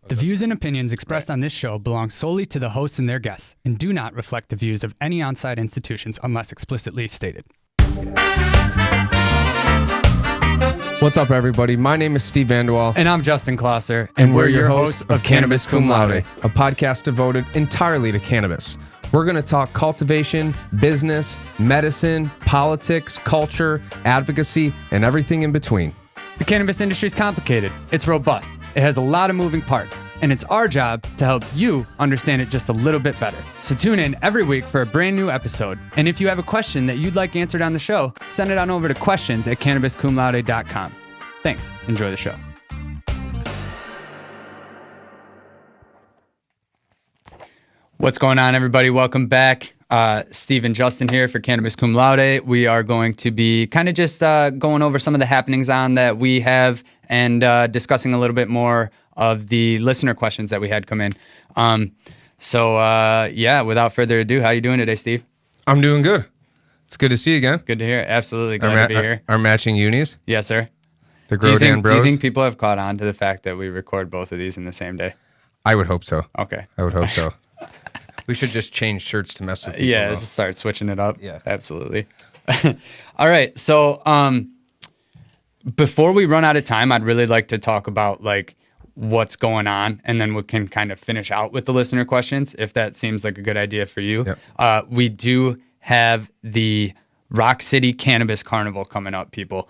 The views and opinions expressed on this show belong solely to the hosts and their guests and do not reflect the views of any on-site institutions unless explicitly stated. What's up, everybody? My name is Steve Vanderwall. And I'm Justin Klosser. And we're your hosts of Cannabis Cum Laude, a podcast devoted entirely to cannabis. We're going to talk cultivation, business, medicine, politics, culture, advocacy, and everything in between. The cannabis industry is complicated. It's robust. It has a lot of moving parts. And it's our job to help you understand it just a little bit better. So tune in every week for a brand new episode. And if you have a question that you'd like answered on the show, send it on over to questions@cannabiscumlaude.com. Thanks. Enjoy the show. What's going on, everybody? Welcome back. Steve and Justin here for Cannabis Cum Laude. We are going to be kind of just going over some of the happenings on that we have and discussing a little bit more of the listener questions that we had come in. Without further ado, how you doing today, Steve? I'm doing good. It's good to see you again. Good to hear. Absolutely glad to be here. Our matching unis. Yes, sir. The Grodan Bros. Do you think people have caught on to the fact that we record both of these in the same day? I would hope so. Okay. I would hope so. We should just change shirts to mess with people. Yeah, just start switching it up. Yeah. Absolutely. All right. So before we run out of time, I'd really like to talk about like what's going on, and then we can kind of finish out with the listener questions, if that seems like a good idea for you. Yep. We do have the Roc City Cannabis Carniival coming up, people.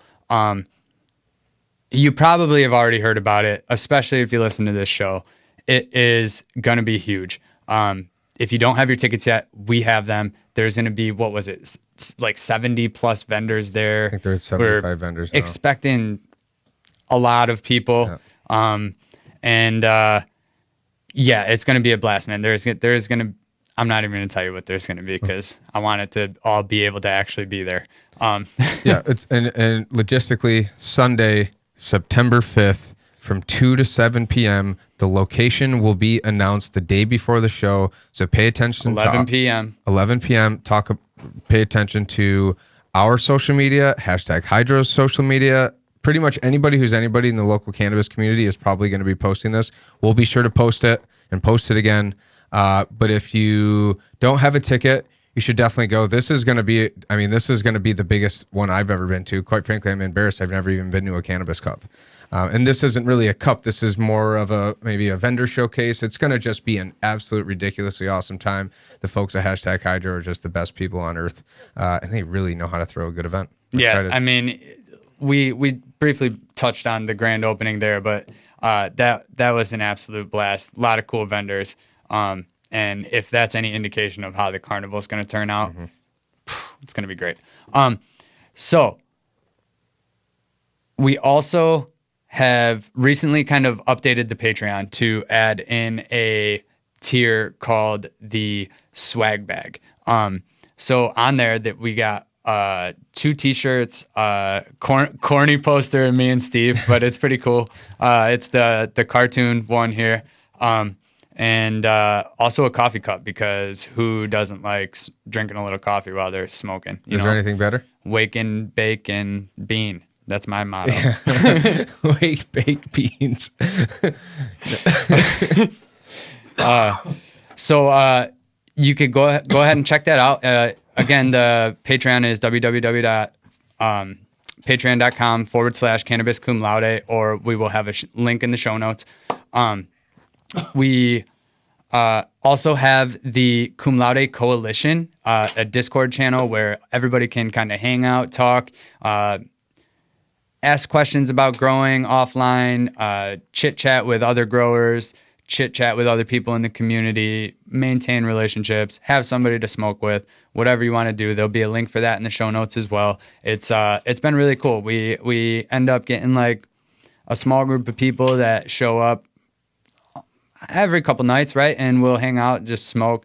You probably have already heard about it, especially if you listen to this show. It is going to be huge. If you don't have your tickets yet, we have them. There's going to be, like 70 plus vendors there. I think there's 75 vendors now. Expecting a lot of people. Yeah. It's going to be a blast, man. There's going to, I'm not even going to tell you what there's going to be because I want it to all be able to actually be there. Yeah, it's and logistically Sunday, September 5th from 2 to 7 p.m. The location will be announced the day before the show, so pay attention. 11 p.m. 11 p.m. Pay attention to our social media, #Hydro's social media. Pretty much anybody who's anybody in the local cannabis community is probably going to be posting this. We'll be sure to post it and post it again. But if you don't have a ticket, you should definitely go. This is going to be the biggest one I've ever been to. Quite frankly, I'm embarrassed. I've never even been to a cannabis cup. And this isn't really a cup. This is more of maybe a vendor showcase. It's going to just be an absolute ridiculously awesome time. The folks at #Hydro are just the best people on earth. And they really know how to throw a good event. I mean, we briefly touched on the grand opening there, but that was an absolute blast. A lot of cool vendors. And if that's any indication of how the carnival is going to turn out, it's going to be great. So we also have recently kind of updated the Patreon to add in a tier called the swag bag. So on there that we got 2 t-shirts, corny poster of me and Steve, but it's pretty cool. It's the cartoon one here. And also a coffee cup, because who doesn't like drinking a little coffee while they're smoking? Is there anything better? Wake and bake and bean. That's my motto. Wake, bake, beans. So you could go ahead and check that out. Again, the Patreon is www.patreon.com/Cannabis Cum Laude, or we will have a link in the show notes. We also have the Cum Laude Coalition, a Discord channel where everybody can kind of hang out, talk, ask questions about growing offline, chit-chat with other growers, chit-chat with other people in the community, maintain relationships, have somebody to smoke with, whatever you want to do. There'll be a link for that in the show notes as well. It's been really cool. We end up getting like a small group of people that show up every couple nights, right? And we'll hang out, just smoke,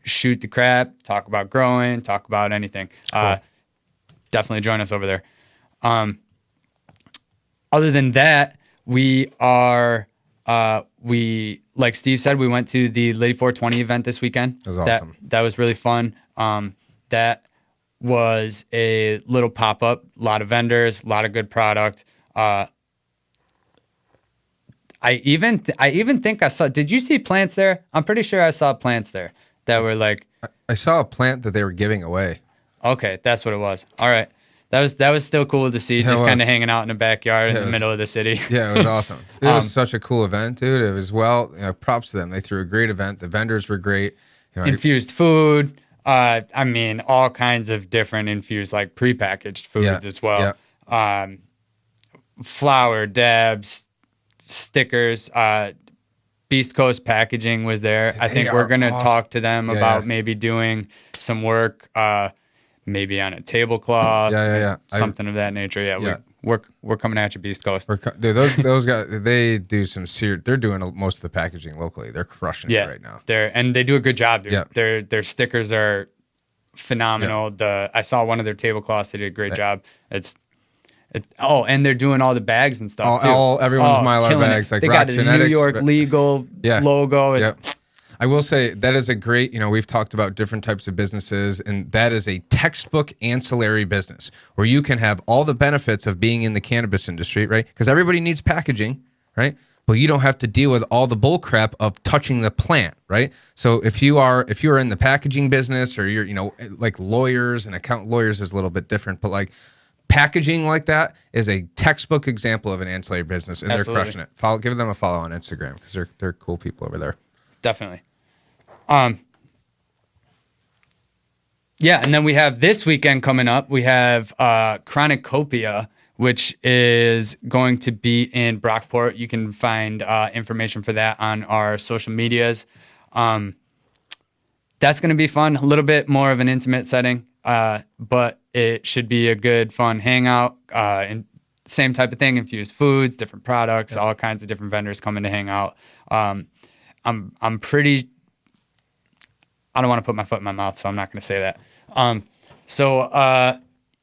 shoot the crap, talk about growing, talk about anything. Cool. Definitely join us over there. Other than that, we are, like Steve said, we went to the Lady 420 event this weekend. It was awesome. That was really fun. That was a little pop-up, a lot of vendors, a lot of good product. I even think I saw. Did you see plants there? I'm pretty sure I saw plants there that were like. I saw a plant that they were giving away. Okay, that's what it was. All right, that was still cool to see, just kind of hanging out in the backyard in the middle of the city. Yeah, it was awesome. It was such a cool event, dude. It was props to them. They threw a great event. The vendors were great. Infused food. I mean, all kinds of different infused, like prepackaged foods as well. Yeah. Flour, dabs, stickers. Beast Coast Packaging was there. I think we're going to talk to them about maybe doing some work, maybe on a tablecloth, something of that nature. Yeah, we're coming at you, Beast Coast. Dude, those guys, they do some serious. They're doing most of the packaging locally. They're crushing it right now. They do a good job, dude. Yeah. Their stickers are phenomenal. I saw one of their tablecloths. They did a great job. And they're doing all the bags and stuff too. Everyone's Mylar bags, like they Roc got a Genetics, New York legal logo. I will say that is a great, we've talked about different types of businesses, and that is a textbook ancillary business where you can have all the benefits of being in the cannabis industry, right? Because everybody needs packaging, right? But you don't have to deal with all the bull crap of touching the plant, right? So if you are in the packaging business, or you're, like lawyers and accountant lawyers is a little bit different, but like packaging like that is a textbook example of an ancillary business, and Absolutely. They're crushing it. Give them a follow on Instagram because they're cool people over there. Definitely. Yeah, and then we have this weekend coming up. We have Chronocopia, which is going to be in Brockport. You can find information for that on our social medias. That's going to be fun. A little bit more of an intimate setting, but it should be a good, fun hangout. And same type of thing: infused foods, different products, all kinds of different vendors coming to hang out. I'm pretty. I don't want to put my foot in my mouth, so I'm not going to say that.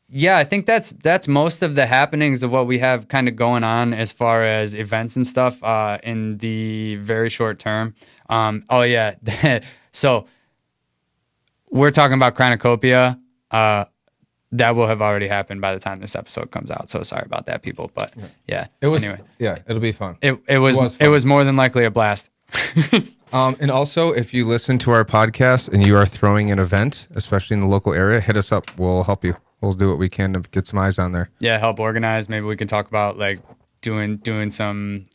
Yeah, I think that's most of the happenings of what we have kind of going on as far as events and stuff in the very short term. So we're talking about Chronocopia. That will have already happened by the time this episode comes out. So sorry about that, people. But yeah, it was anyway. Yeah, it'll be fun. It was more than likely a blast. And also, if you listen to our podcast and you are throwing an event, especially in the local area, hit us up. We'll help you. We'll do what we can to get some eyes on there. Yeah, help organize. Maybe we can talk about like doing some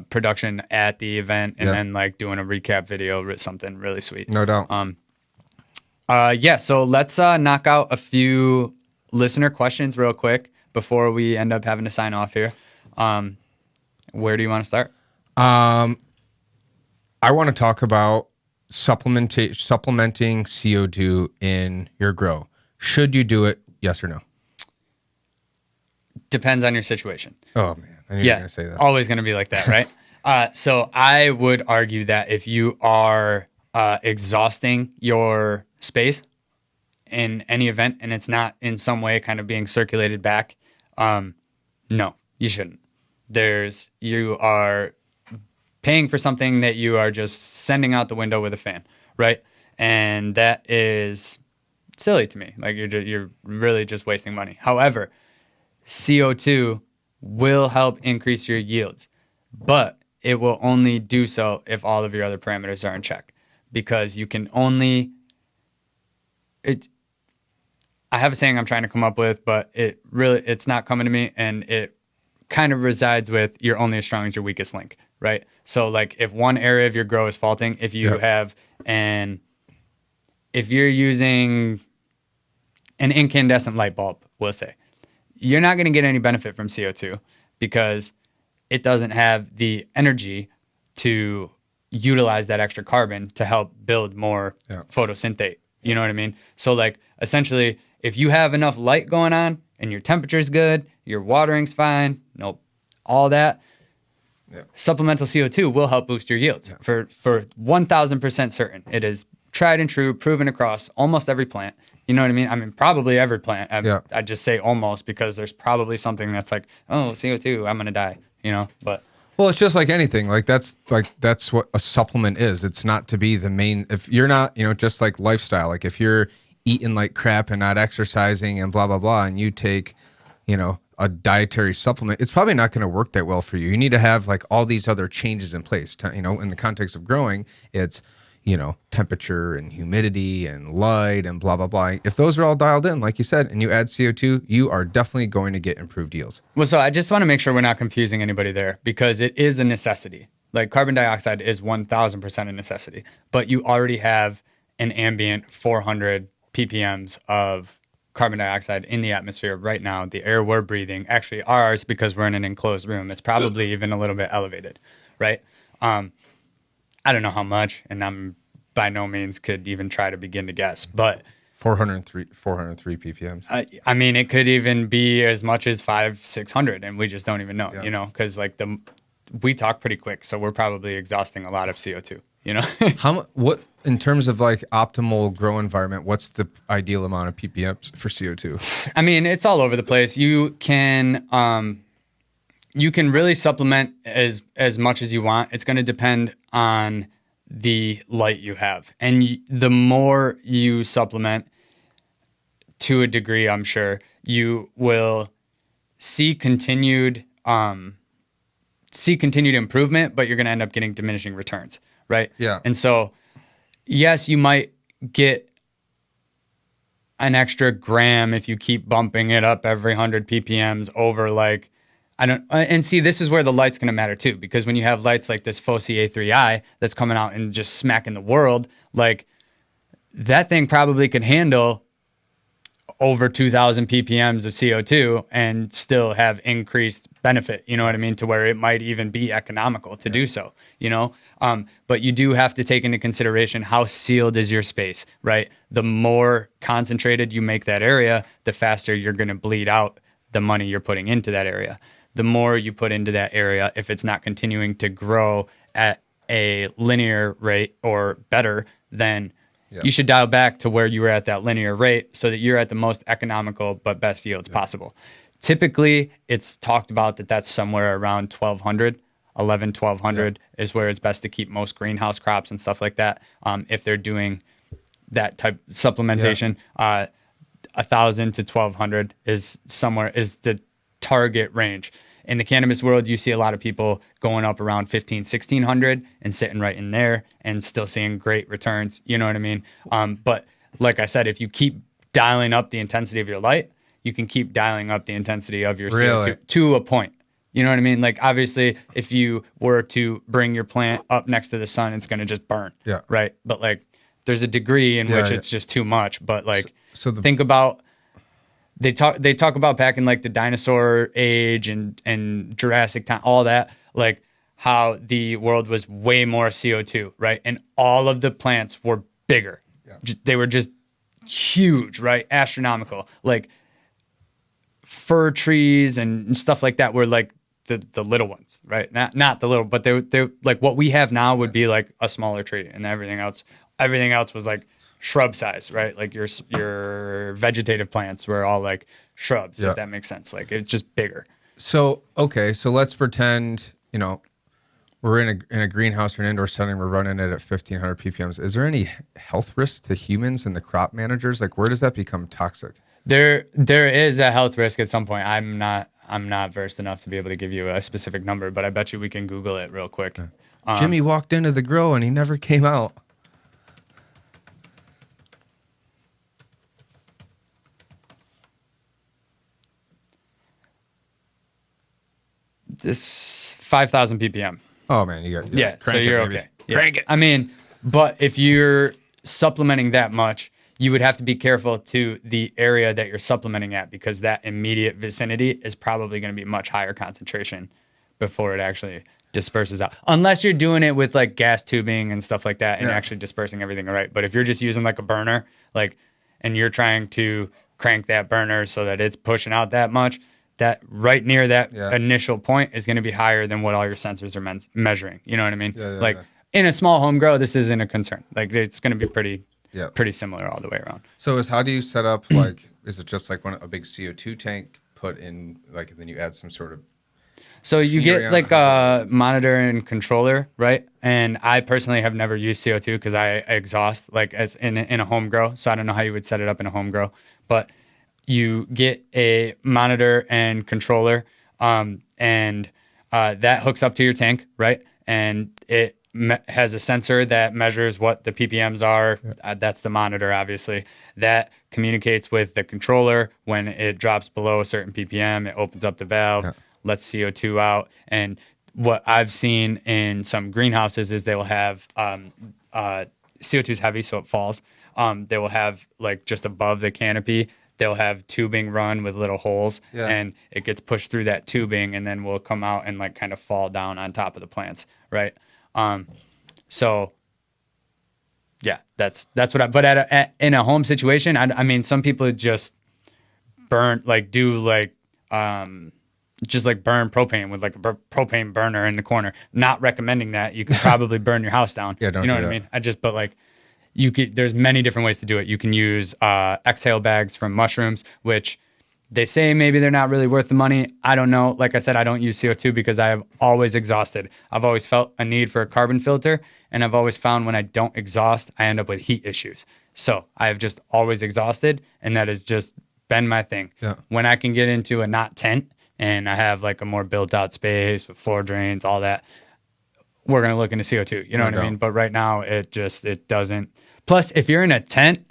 production at the event, and then like doing a recap video, something really sweet. No doubt. So let's knock out a few listener questions real quick before we end up having to sign off here. Where do you want to start? I want to talk about supplementing CO2 in your grow. Should you do it? Yes or no? Depends on your situation. Oh, man. I knew you were going to say that. Always going to be like that, right? So I would argue that if you are exhausting your space in any event and it's not in some way kind of being circulated back, no, you shouldn't. You are paying for something that you are just sending out the window with a fan, right? And that is silly to me. Like you're really just wasting money. However, CO2 will help increase your yields, but it will only do so if all of your other parameters are in check, because you can only I have a saying I'm trying to come up with, but it's not coming to me, and it kind of resides with you're only as strong as your weakest link, right? So like if one area of your grow is faulting, if you're using an incandescent light bulb, we'll say, you're not going to get any benefit from CO2 because it doesn't have the energy to utilize that extra carbon to help build more photosynthate. You know what I mean? So like essentially if you have enough light going on and your temperature's good, your watering's fine, all that, supplemental CO2 will help boost your yields for 1,000% certain. It is tried and true, proven across almost every plant. You know what I mean? I mean, probably every plant. I just say almost because there's probably something that's like, oh, CO2, I'm going to die, but. Well, it's just like anything. That's what a supplement is. It's not to be the main, if you're not, just like lifestyle, like if you're eating like crap and not exercising and blah, blah, blah, and you take, a dietary supplement, it's probably not going to work that well for you. You need to have like all these other changes in place. You know, in the context of growing, it's, you know, temperature and humidity and light and blah, blah, blah. If those are all dialed in, like you said, and you add CO2, you are definitely going to get improved yields. Well, so I just want to make sure we're not confusing anybody there, because it is a necessity. Like carbon dioxide is 1000% a necessity, but you already have an ambient 400 ppms of carbon dioxide in the atmosphere right now. The air we're breathing, actually ours, because we're in an enclosed room, it's probably even a little bit elevated, right? I don't know how much, and I'm by no means could even try to begin to guess, but 403 ppms. I mean, it could even be as much as 500-600, and we just don't even know, you know, because like we talk pretty quick, so we're probably exhausting a lot of CO2, you know. What in terms of like optimal grow environment, what's the ideal amount of ppms for CO2? I mean, it's all over the place. You can really supplement as much as you want. It's going to depend on the light you have. And the more you supplement, to a degree, I'm sure, you will see continued improvement, but you're going to end up getting diminishing returns, right? Yeah. And so, yes, you might get an extra gram if you keep bumping it up every 100 ppms over like, and see, this is where the light's going to matter too, because when you have lights like this FOCI A3i that's coming out and just smacking the world, like that thing probably could handle over 2,000 ppms of CO2 and still have increased benefit, you know what I mean? To where it might even be economical to do so, you know? But you do have to take into consideration how sealed is your space, right? The more concentrated you make that area, the faster you're going to bleed out the money you're putting into that area. The more you put into that area, if it's not continuing to grow at a linear rate or better, then you should dial back to where you were at that linear rate so that you're at the most economical but best yields possible. Typically, it's talked about that that's somewhere around 1,200 is where it's best to keep most greenhouse crops and stuff like that. If they're doing that type of supplementation, 1,000 to 1,200 is the target range. In the cannabis world, you see a lot of people going up around 1,500-1,600 and sitting right in there and still seeing great returns. You know what I mean? But like I said, if you keep dialing up the intensity of your light, you can keep dialing up the intensity of your CO2 to a point. You know what I mean? Like obviously, if you were to bring your plant up next to the sun, it's going to just burn. Yeah. Right. But like, there's a degree in which it's just too much. But like, think about. They talk about back in like the dinosaur age and Jurassic time, all that, like how the world was way more CO2, right? And all of the plants were bigger. Yeah. They were just huge, right? Astronomical. Like fir trees and stuff like that were like the little ones, right? Not the little, but they like what we have now would be like a smaller tree, and everything else was like shrub size, right? Like your vegetative plants were all like shrubs, if that makes sense. Like it's just bigger. So, okay. So let's pretend, you know, we're in a greenhouse or an indoor setting. We're running it at 1,500 ppms. Is there any health risk to humans and the crop managers? Like where does that become toxic? There is a health risk at some point. I'm not versed enough to be able to give you a specific number, but I bet you we can Google it real quick. Okay. Jimmy walked into the grow and he never came out. This 5,000 ppm. Oh man, you got so you're okay. Yeah. Crank it. I mean, but if you're supplementing that much, you would have to be careful to the area that you're supplementing at, because that immediate vicinity is probably going to be much higher concentration before it actually disperses out. Unless you're doing it with like gas tubing and stuff like that and actually dispersing everything right. But if you're just using like a burner, like, and you're trying to crank that burner so that it's pushing out that much, that right near that initial point is going to be higher than what all your sensors are measuring. You know what I mean? In a small home grow, this isn't a concern. Like it's going to be pretty similar all the way around. So how do you set up, like, is it just like a big CO2 tank put in, like, and then you add some sort of... So you get like a monitor and controller, right? And I personally have never used CO2 because I exhaust like as in a home grow. So I don't know how you would set it up in a home grow, but you get a monitor and controller, and that hooks up to your tank, right? And it has a sensor that measures what the ppms are. That's the monitor, obviously. That communicates with the controller. When it drops below a certain ppm, it opens up the valve, lets CO2 out. And what I've seen in some greenhouses is they will have CO2 is heavy, so it falls. They will have, like, just above the canopy, they'll have tubing run with little holes, and it gets pushed through that tubing, and then will come out and, like, kind of fall down on top of the plants, right? So yeah, that's what but in a home situation, I mean, some people just burn, like, just like burn propane with, like, a propane burner in the corner. Not recommending that. You could probably burn your house down. Yeah, don't you know do what that. I mean? But, like, there's many different ways to do it. You can use exhale bags from mushrooms, which they say maybe they're not really worth the money. I don't know. Like I said, I don't use CO2 because I have always exhausted. I've always felt a need for a carbon filter, and I've always found when I don't exhaust, I end up with heat issues. So I have just always exhausted, and that has just been my thing. Yeah. When I can get into a not tent and I have, like, a more built out space with floor drains, all that, we're going to look into CO2. You know what I mean? But right now it doesn't. Plus, if you're in a tent,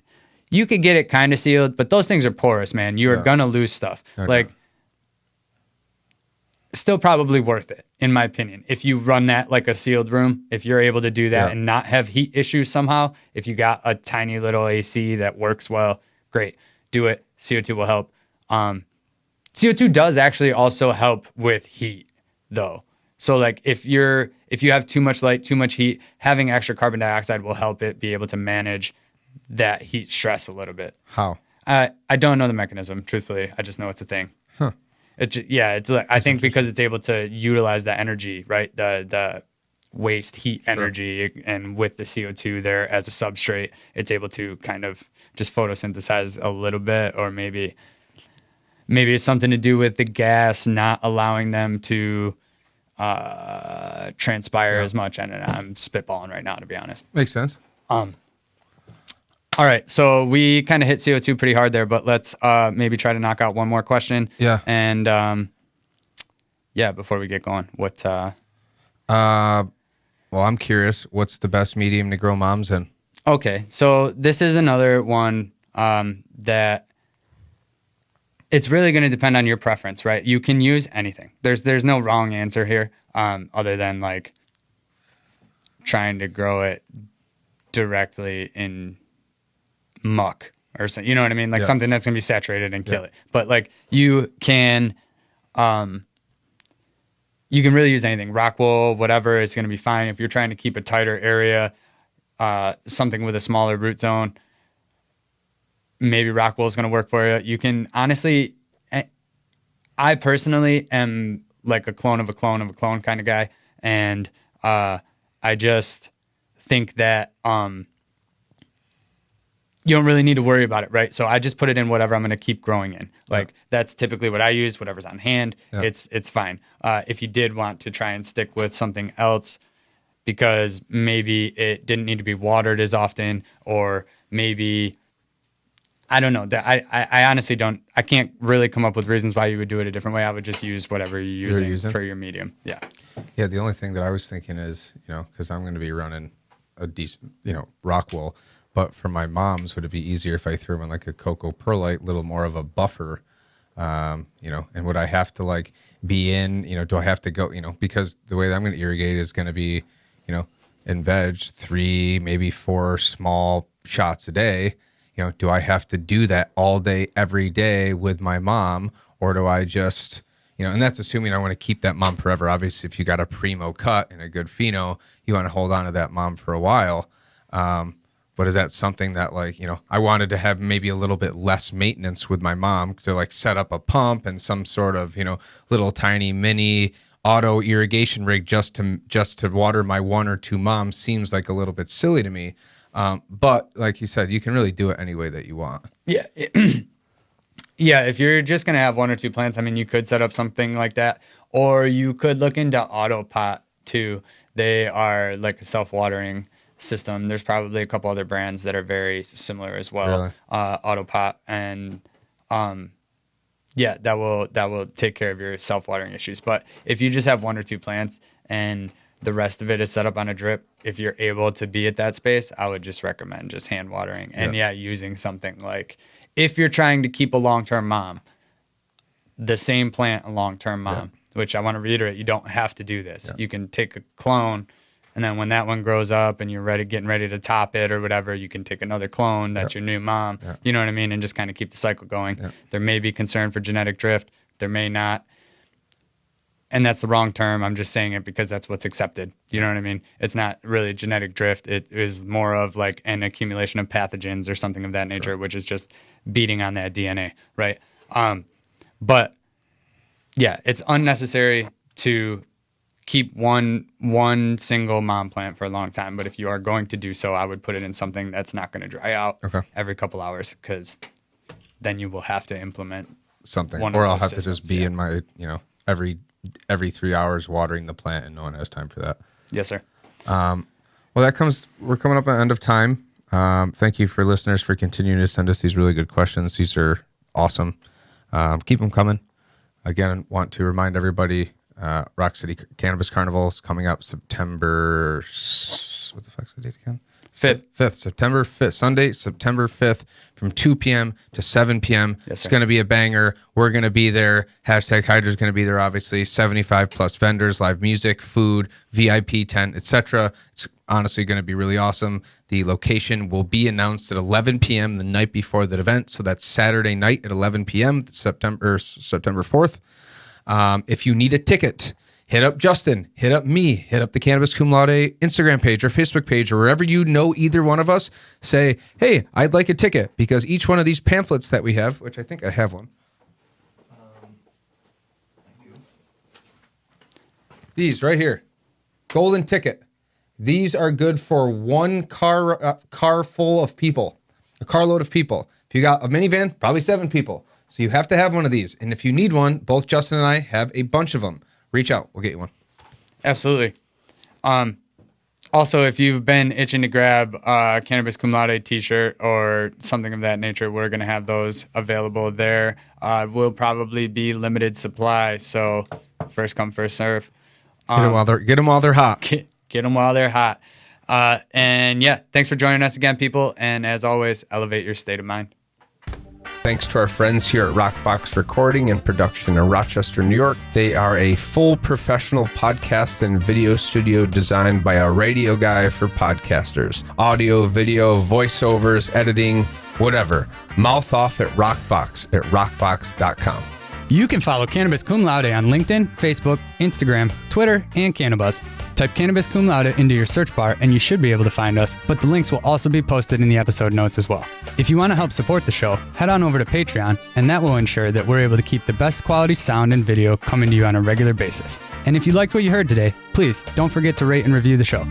you could get it kind of sealed, but those things are porous, man. You are going to lose stuff. Like, still probably worth it, in my opinion. If you run that like a sealed room, if you're able to do that and not have heat issues somehow, if you got a tiny little AC that works well, great. Do it. CO2 will help. CO2 does actually also help with heat, though. So, like, if you have too much light, too much heat, having extra carbon dioxide will help it be able to manage that heat stress a little bit. How? I don't know the mechanism, truthfully. I just know it's a thing. Huh. It's like, I think because it's able to utilize that energy, right? The waste heat energy, and with the CO2 there as a substrate, it's able to kind of just photosynthesize a little bit, or maybe it's something to do with the gas not allowing them to transpire as much. And I'm spitballing right now, to be honest. Makes sense. All right, so we kind of hit CO2 pretty hard there, but let's maybe try to knock out one more question. Yeah. And before we get going, what? Well, I'm curious. What's the best medium to grow moms in? Okay, so this is another one that it's really going to depend on your preference, right? You can use anything. There's no wrong answer here, other than, like, trying to grow it directly in muck or something. You know what I mean? Like, something that's going to be saturated and kill it. But, like, you can really use anything. Rock wool, whatever, is going to be fine. If you're trying to keep a tighter area, something with a smaller root zone, maybe rock wool is going to work for you. You can honestly, I personally am like a clone of a clone of a clone kind of guy. And I just think that you don't really need to worry about it, right? So I just put it in whatever I'm going to keep growing in. Like, that's typically what I use, whatever's on hand. It's fine. If you did want to try and stick with something else, because maybe it didn't need to be watered as often, or maybe, I don't know. I honestly don't. I can't really come up with reasons why you would do it a different way. I would just use whatever you're using for your medium. Yeah. Yeah. The only thing that I was thinking is, because I'm going to be running a decent, rock wool, but for my moms, would it be easier if I threw in, like, a cocoa perlite, little more of a buffer, and would I have to, like, be in, do I have to go, because the way that I'm going to irrigate is going to be, in veg, 3, maybe 4 small shots a day. Do I have to do that all day, every day with my mom, or do I just, and that's assuming I want to keep that mom forever. Obviously, if you got a primo cut and a good pheno, you want to hold on to that mom for a while. But is that something that, like, I wanted to have maybe a little bit less maintenance with my mom to, like, set up a pump and some sort of, little tiny mini auto irrigation rig just to water my 1 or 2 moms seems like a little bit silly to me. But like you said, you can really do it any way that you want. Yeah. Yeah. If you're just going to have 1 or 2 plants, I mean, you could set up something like that, or you could look into auto pot too. They are like a self-watering system. There's probably a couple other brands that are very similar as well. Really? Autopot, and yeah, that will take care of your self-watering issues. But if you just have 1 or 2 plants and the rest of it is set up on a drip, if you're able to be at that space, I would just recommend just hand watering and using something like, if you're trying to keep a long-term mom, the same plant a long-term mom, which I want to reiterate, you don't have to do this. You can take a clone, and then when that one grows up and you're getting ready to top it or whatever, you can take another clone. That's your new mom. You know what I mean? And just kind of keep the cycle going. There may be concern for genetic drift. There may not. And that's the wrong term. I'm just saying it because that's what's accepted. You know what I mean? It's not really genetic drift. It is more of like an accumulation of pathogens or something of that nature, which is just beating on that DNA, right? But yeah, it's unnecessary to keep one single mom plant for a long time. But if you are going to do so, I would put it in something that's not going to dry out every couple hours, because then you will have to implement something, or I'll have to just be in my, every 3 hours watering the plant, and no one has time for that. Yes, sir. Well, we're coming up at the end of time. Thank you for listeners for continuing to send us these really good questions. These are awesome. Keep them coming. Again, I want to remind everybody, Roc City Cannabis Carnival is coming up September, what the fuck's the date again? 5th, September 5th, Sunday, September 5th from 2 p.m. to 7 p.m. Yes, it's going to be a banger. We're going to be there. Hashtag Hydra's going to be there, obviously. 75 plus vendors, live music, food, VIP tent, etc. It's honestly going to be really awesome. The location will be announced at 11 p.m. the night before the event. So that's Saturday night at 11 p.m., September 4th. If you need a ticket, hit up Justin, hit up me, hit up the Cannabis Cum Laude Instagram page or Facebook page or wherever you know either one of us. Say, hey, I'd like a ticket, because each one of these pamphlets that we have, which I think I have one. These right here, golden ticket. These are good for one car full of people, a carload of people. If you got a minivan, probably 7 people. So you have to have one of these. And if you need one, both Justin and I have a bunch of them. Reach out. We'll get you one. Absolutely. Also, if you've been itching to grab a Cannabis Cum Laude t-shirt or something of that nature, we're going to have those available there. Will probably be limited supply, so first come, first serve. Get them while they're hot. Get them while they're hot. And yeah, thanks for joining us again, people. And as always, elevate your state of mind. Thanks to our friends here at Rockbox Recording and Production in Rochester, New York. They are a full professional podcast and video studio designed by a radio guy for podcasters. Audio, video, voiceovers, editing, whatever. Mouth off at Rockbox at rockbox.com. You can follow Cannabis Cum Laude on LinkedIn, Facebook, Instagram, Twitter, and Cannabuzz. Type Cannabis Cum Laude into your search bar and you should be able to find us, but the links will also be posted in the episode notes as well. If you want to help support the show, head on over to Patreon, and that will ensure that we're able to keep the best quality sound and video coming to you on a regular basis. And if you liked what you heard today, please don't forget to rate and review the show.